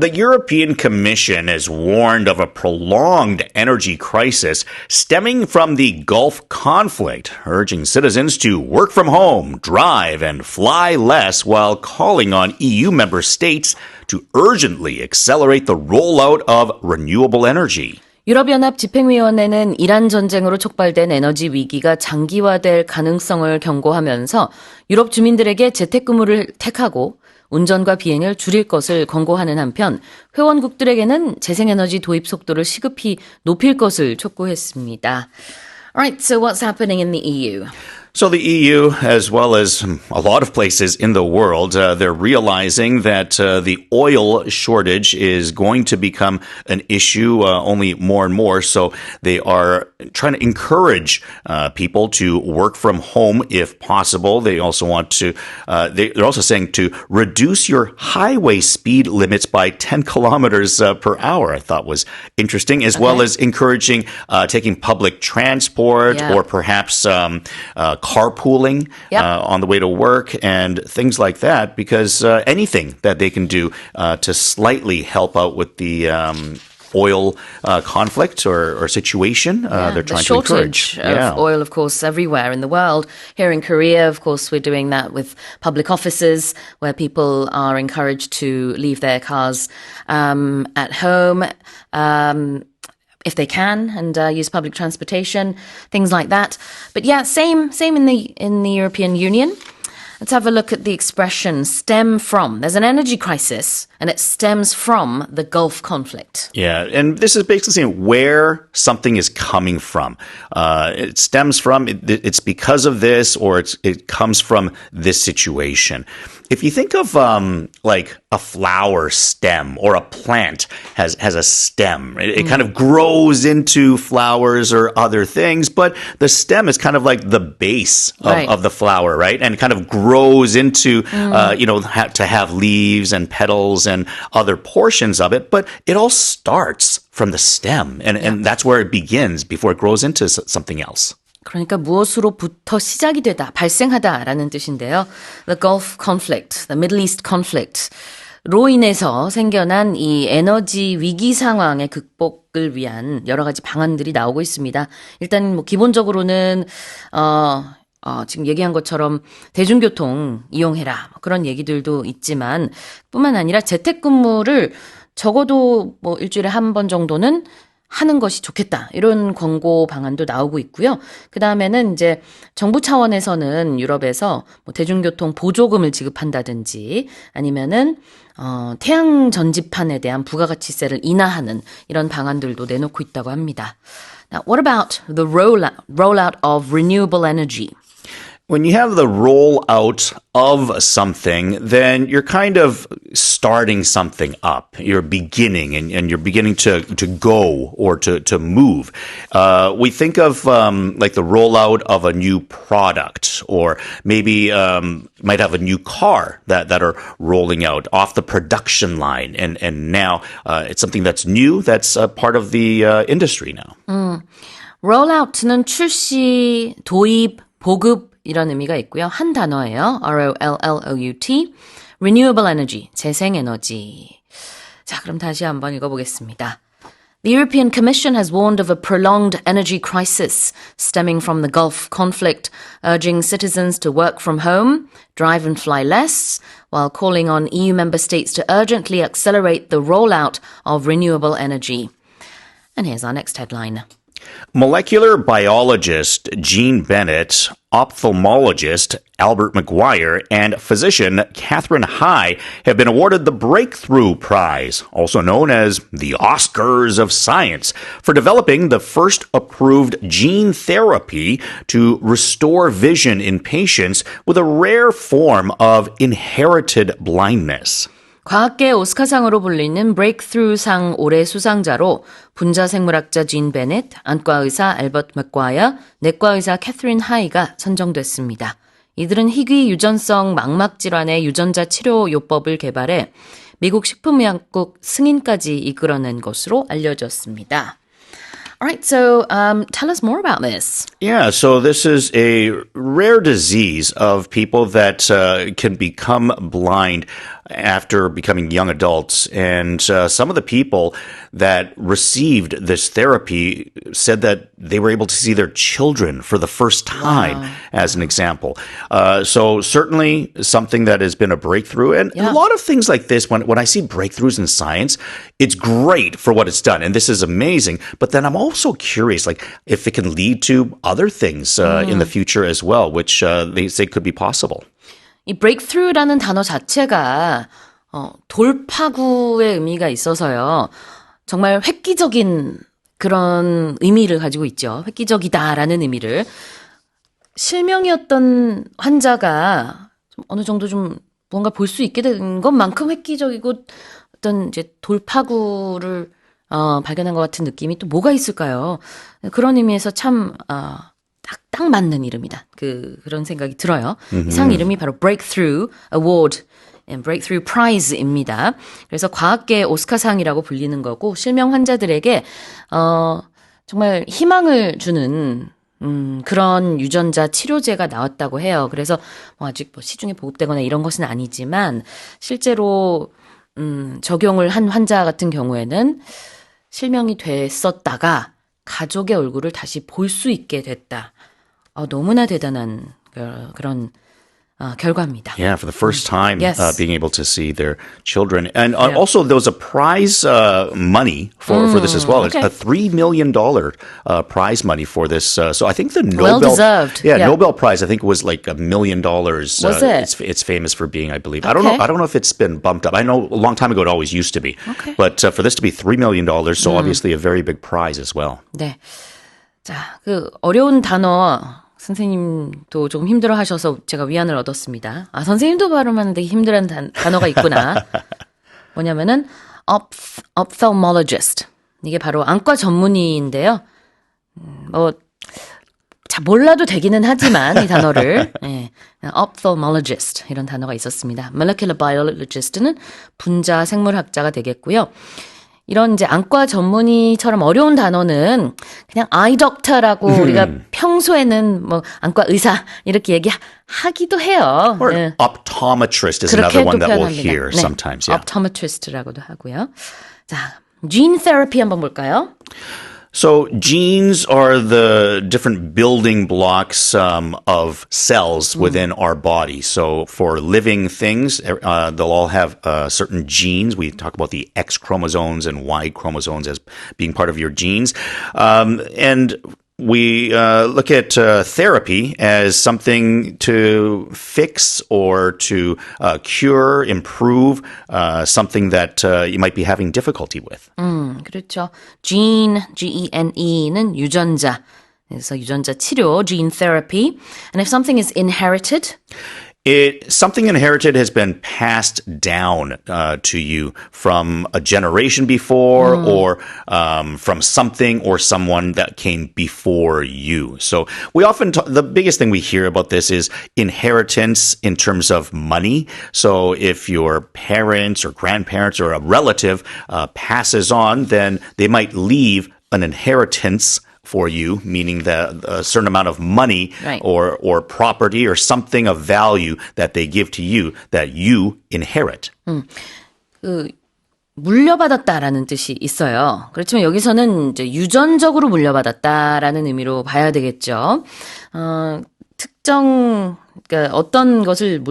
The European Commission has warned of a prolonged energy crisis stemming from the Gulf conflict, urging citizens to work from home, drive, and fly less while calling on EU member states to urgently accelerate the rollout of renewable energy. 유럽연합 집행위원회는 이란 전쟁으로 촉발된 에너지 위기가 장기화될 가능성을 경고하면서 유럽 주민들에게 재택근무를 택하고 운전과 비행을 줄일 것을 권고하는 한편 회원국들에게는 재생에너지 도입 속도를 시급히 높일 것을 촉구했습니다. Alright, so what's happening in the EU? So the EU, as well as a lot of places in the world, they're realizing that the oil shortage is going to become an issue only more and more. So they are trying to encourage people to work from home if possible. They also want to, they're also saying to reduce your highway speed limits by 10 kilometers per hour, I thought was interesting, as well as encouraging taking public transport or perhaps carpooling on the way to work and things like that, because anything that they can do to slightly help out with the oil conflict or situation, they're trying to encourage. The shortage of oil, of course, everywhere in the world. Here in Korea, of course, we're doing that with public offices where people are encouraged to leave their cars at home. If they can, and use public transportation, things like that. But yeah, same in the European Union. Let's have a look at the expression stem from. There's an energy crisis, and it stems from the Gulf conflict. Yeah, and this is basically saying where something is coming from. It stems from, it's because of this, or it comes from this situation. If you think of like a flower stem or a plant has a stem, it kind of grows into flowers or other things, but the stem is kind of like the base of the flower, right? And it kind of grows into, to have leaves and petals and other portions of it, but it all starts from the stem, and that's where it begins before it grows into something else. 그러니까 무엇으로부터 시작이 되다, 발생하다라는 뜻인데요. The Gulf conflict, the Middle East conflict. 로 인해서 생겨난 이 에너지 위기 상황의 극복을 위한 여러 가지 방안들이 나오고 있습니다. 일단 뭐 기본적으로는 지금 얘기한 것처럼 대중교통 이용해라 그런 얘기들도 있지만 뿐만 아니라 재택근무를 적어도 뭐 일주일에 한 번 정도는 하는 것이 좋겠다. 이런 권고 방안도 나오고 있고요. 그 다음에는 이제 정부 차원에서는 유럽에서 뭐 대중교통 보조금을 지급한다든지 아니면은 태양 전지판에 대한 부가가치세를 인하하는 이런 방안들도 내놓고 있다고 합니다. Now, what about the rollout of renewable energy? When you have the rollout of something, then you're kind of starting something up. You're beginning, and you're beginning to go or to move. We think of like the rollout of a new product, or maybe might have a new car that are rolling out off the production line, and now it's something that's new, that's part of the industry now. Rollout는 출시, 도입, 보급 이런 의미가 있고요. 한 단어예요. ROLLOUT. Renewable energy, 재생에너지. 자, 그럼 다시 한번 읽어보겠습니다. The European Commission has warned of a prolonged energy crisis stemming from the Gulf conflict, urging citizens to work from home, drive and fly less, while calling on EU member states to urgently accelerate the rollout of renewable energy. And here's our next headline. Molecular biologist Jean Bennett, ophthalmologist Albert McGuire, and physician Catherine Hai have been awarded the Breakthrough Prize, also known as the Oscars of Science, for developing the first approved gene therapy to restore vision in patients with a rare form of inherited blindness. 과학계 오스카상으로 불리는 브레이크스루상 올해 수상자로 분자생물학자 진 베넷, 안과의사 알버트 맥과이어, 내과의사 캐서린 하이가 선정됐습니다. 이들은 희귀 유전성 망막 질환의 유전자 치료 요법을 개발해 미국 식품의약국 승인까지 이끌어낸 것으로 알려졌습니다. All right, so tell us more about this. Yeah, so this is a rare disease of people that can become blind. after becoming young adults. And some of the people that received this therapy said that they were able to see their children for the first time, as an example. So certainly something that has been a breakthrough. And a lot of things like this, when I see breakthroughs in science, it's great for what it's done. And this is amazing. But then I'm also curious, like, if it can lead to other things in the future as well, which they say could be possible. 이 breakthrough라는 단어 자체가 돌파구의 의미가 있어서요. 정말 획기적인 그런 의미를 가지고 있죠. 획기적이다라는 의미를. 실명이었던 환자가 좀 어느 정도 좀 뭔가 볼 수 있게 된 것만큼 획기적이고 어떤 이제 돌파구를 발견한 것 같은 느낌이 또 뭐가 있을까요? 그런 의미에서 참 딱 맞는 이름이다. 그런 생각이 들어요. 이 상 이름이 바로 Breakthrough Award, Breakthrough Prize입니다. 그래서 과학계의 오스카상이라고 불리는 거고 실명 환자들에게 정말 희망을 주는 그런 유전자 치료제가 나왔다고 해요. 그래서 아직 시중에 보급되거나 이런 것은 아니지만 실제로 적용을 한 환자 같은 경우에는 실명이 됐었다가 가족의 얼굴을 다시 볼 수 있게 됐다. 너무나 대단한 그런 결과입니다. Yeah, for the first time, Yes. being able to see their children. And also, there was a prize money for this as well. okay. A $3 million prize money for this. So I think the Nobel... Well-deserved. Yeah, Yeah. Nobel Prize, I think, was like $1 million. Was it? It's famous for being, I believe. Okay. I don't know if it's been bumped up. I know a long time ago it always used to be. Okay. But for this to be $3 million, so obviously a very big prize as well. 네. 자, 어려운 단어 선생님도 조금 힘들어 하셔서 제가 위안을 얻었습니다. 선생님도 발음하는데 힘든 단어가 있구나. 뭐냐면은 ophthalmologist. 이게 바로 안과 전문의인데요. 몰라도 되기는 하지만 이 단어를 ophthalmologist 이런 단어가 있었습니다. molecular biologist는 분자 생물학자가 되겠고요. 이런 이제 안과 전문의처럼 어려운 단어는 그냥 eye doctor라고 우리가 평소에는 안과 의사 이렇게 얘기하기도 해요. Or optometrist is another one that we'll hear sometimes. Yeah. optometrist라고도 하고요. 자, gene therapy 한번 볼까요? So genes are the different building blocks of cells within our body. So for living things, they'll all have certain genes. We talk about the X chromosomes and Y chromosomes as being part of your genes. And we look at therapy as something to fix or to cure, improve something that you might be having difficulty with. 그렇죠. gene, G-E-N-E는 유전자. 그래서 유전자 치료, gene therapy. And if something is inherited, Something inherited has been passed down to you from a generation before or from something or someone that came before you. So we often the biggest thing we hear about this is inheritance in terms of money. So if your parents or grandparents or a relative passes on, then they might leave an inheritance for you, meaning that a certain amount of money right. or property or something of value that they give to you that you inherit. 물려받았다라는 뜻이 있어요. 그렇지만 여기서는 이제 유전적으로 물려받았다라는 의미로 봐야 되겠죠. 그러니까 어떤 것을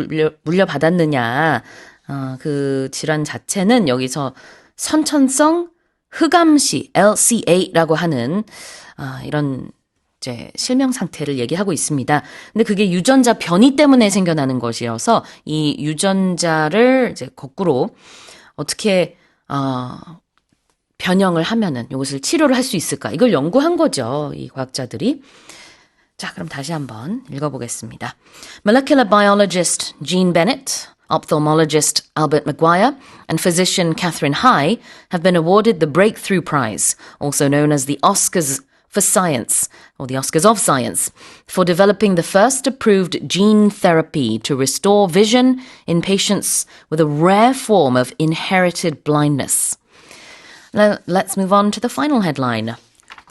물려받았느냐, 그 질환 자체는 여기서 선천성 흑암시, LCA라고 하는 이런 이제 실명 상태를 얘기하고 있습니다. 근데 그게 유전자 변이 때문에 생겨나는 것이어서 이 유전자를 이제 거꾸로 어떻게 변형을 하면은 이것을 치료를 할 수 있을까? 이걸 연구한 거죠. 이 과학자들이. 자, 그럼 다시 한번 읽어보겠습니다. Molecular biologist Jean Bennett, ophthalmologist Albert Maguire, and physician Catherine Hai have been awarded the Breakthrough Prize, also known as the Oscars for Science, or the Oscars of Science, for developing the first approved gene therapy to restore vision in patients with a rare form of inherited blindness. Now, let's move on to the final headline.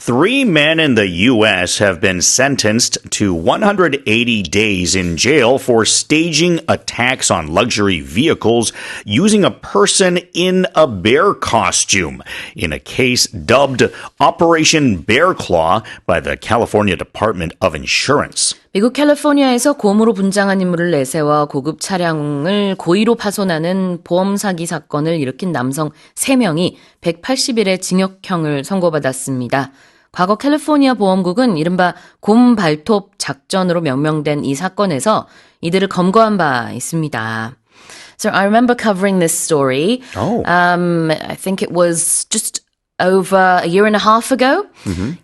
3 men in the U.S. have been sentenced to 180 days in jail for staging attacks on luxury vehicles using a person in a bear costume in a case dubbed Operation Bear Claw by the California Department of Insurance. 미국 캘리포니아에서 곰으로 분장한 인물을 내세워 고급 차량을 고의로 파손하는 보험 사기 사건을 일으킨 남성 3명이 180일의 징역형을 선고받았습니다. 과거 캘리포니아 보험국은 이른바 곰 발톱 작전으로 명명된 이 사건에서 이들을 검거한 바 있습니다. So I remember covering this story. I think it was just over a year and a half ago.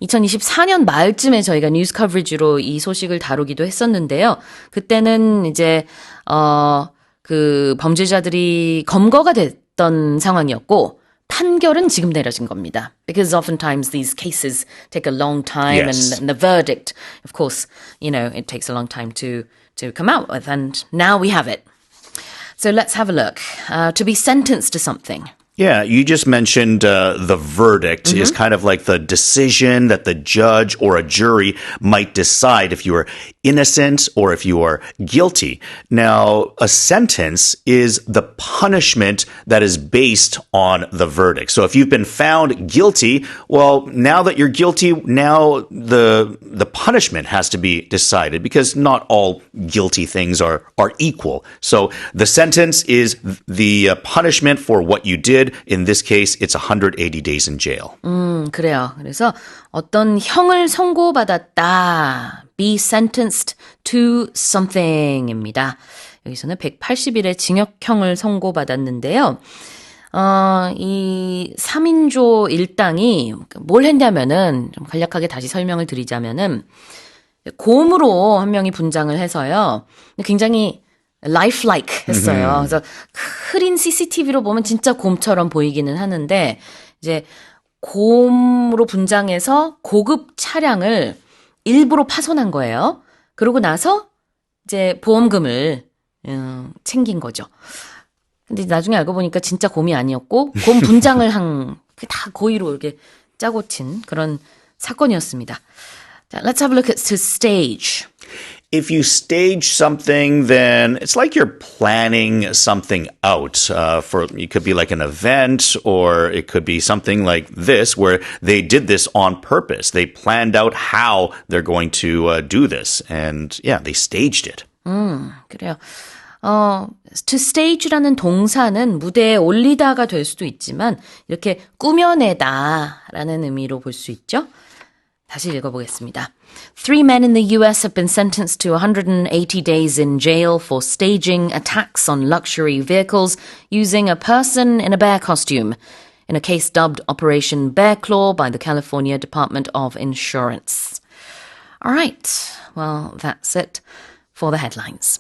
2024년 말쯤에 저희가 뉴스 커버리지로 이 소식을 다루기도 했었는데요. 그때는 이제 그 범죄자들이 검거가 됐던 상황이었고 판결은 지금 내려진 겁니다. Because oftentimes these cases take a long time Yes. and the verdict, of course, you know, it takes a long time to come out with. And now we have it. So let's have a look. To be sentenced to something. Yeah, you just mentioned the verdict is kind of like the decision that the judge or a jury might decide if you are innocent or if you are guilty. Now, a sentence is the punishment that is based on the verdict. So if you've been found guilty, well, now that you're guilty, now the punishment has to be decided because not all guilty things are equal. So the sentence is the punishment for what you did. In this case, it's 180 days in jail. 그래요. 그래서 어떤 형을 선고받았다. Be sentenced to something입니다. 여기서는 180일의 징역형을 선고받았는데요. 이 3인조 일당이 뭘 했냐면은 좀 간략하게 다시 설명을 드리자면은 곰으로 한 명이 분장을 해서요. 굉장히 lifelike 했어요. 그래서 흐린 CCTV로 보면 진짜 곰처럼 보이기는 하는데 이제 곰으로 분장해서 고급 차량을 일부러 파손한 거예요. 그러고 나서 이제 보험금을 챙긴 거죠. 근데 나중에 알고 보니까 진짜 곰이 아니었고 곰 분장을 한 다 고의로 이렇게 짜고 친 그런 사건이었습니다. 자, let's have a look at to stage. If you stage something, then it's like you're planning something out. It could be like an event, or it could be something like this, where they did this on purpose. They planned out how they're going to do this, and yeah, they staged it. 그래요. To stage라는 동사는 무대에 올리다가 될 수도 있지만 이렇게 꾸며내다라는 의미로 볼 수 있죠. 다시 읽어보겠습니다. 3 men in the US have been sentenced to 180 days in jail for staging attacks on luxury vehicles using a person in a bear costume in a case dubbed Operation Bear Claw by the California Department of Insurance. All right, well, that's it for the headlines.